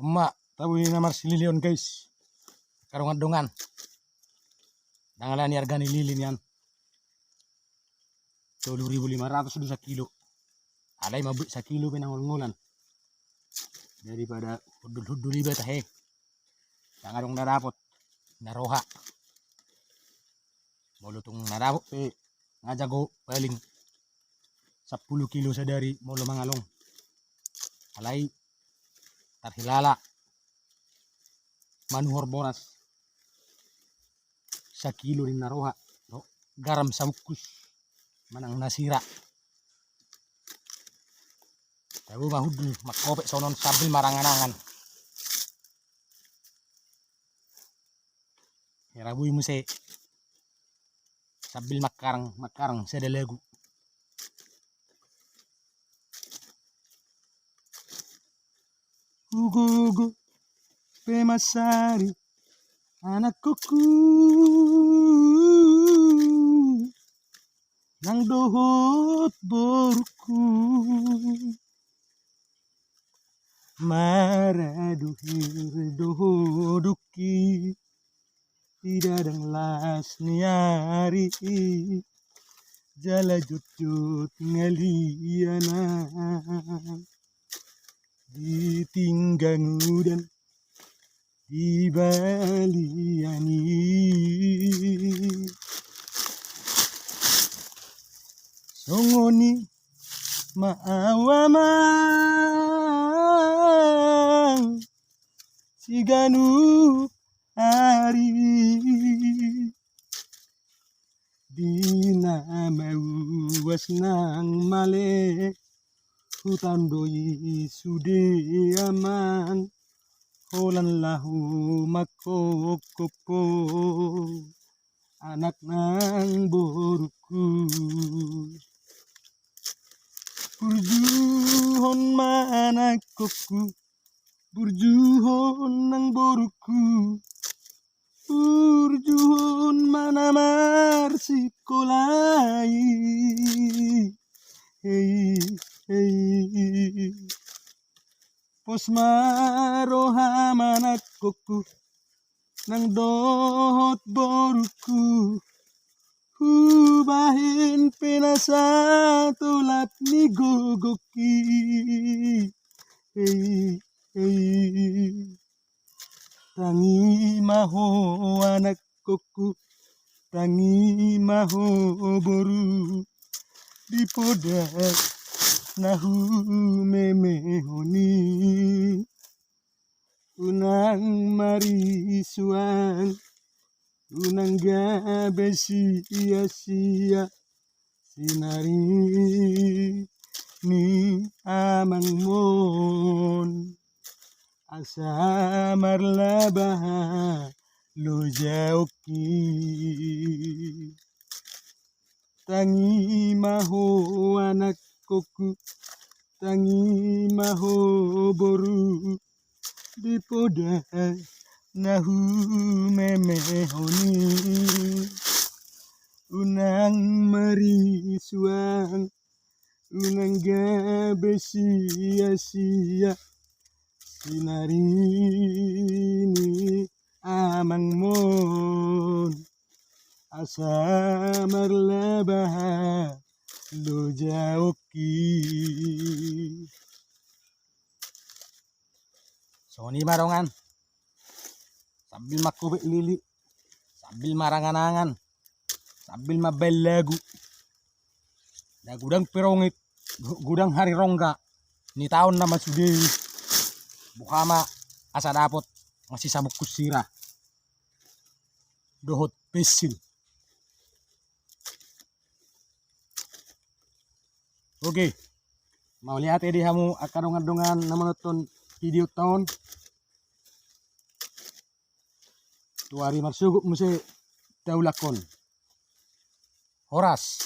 Emak, tahu ini nama sililion guys. Karungan dongan. Dangalan harga ni lilin yan. 10.500 doon sa kilo. Alay mabut sa kilo pinangulngulan. Daripada hudul-hudul iba tahe. Dangalong narapot. Naroha. Molutong narapot pe. Ngajago paling 10 kilo sa dari molo mangalong. Alay tarhilala. Manuhor boras. Sa kilo rin naroha. No? Garam sa ukus. Manang nasira. Tabu mahudul makopek sonon sambil maranganangan. Herabuy mo se sambil makarang sa dalagu. Ugo pemasari anak kuku nang dohot boruku maraduhir dohoduki idadang las niari jala jutjut ngaliana ditinggangudan di baliani songoni maawamang siganu ari dina mawas nang male hutan doi sude amang holan lahu makokopo anak nang boruku burjuhon mana koku burjuhon nang boruku burjuhon mana marsikolai hey hey pos maroha mana koku nang dohot boruku bahin pinasa tulap ni gogoki hey hey tangi maho anak koku tangi maho boru di podak nahu memehoni unang marisuan unang gabe sia-sia sinari ni amang mon asa marlabaha lo jauki tangi maho anak koku tangi maho boru di poda nahu memehoni unang marisuang unang gabe sia-sia sinari ni amang mon asa marlabaha lo jauki. So ni barongan sambil makubik lili sambil maranganangan sambil mabel lagu na gudang perongit gudang hari rongga ni tahun nama sudah bukama asa dapot masih sabuk kusira dohot pesil. Oke, mau lihat ya kamu akarungan-dungan na menonton video tahun tuari marsuguk muse daulakon horas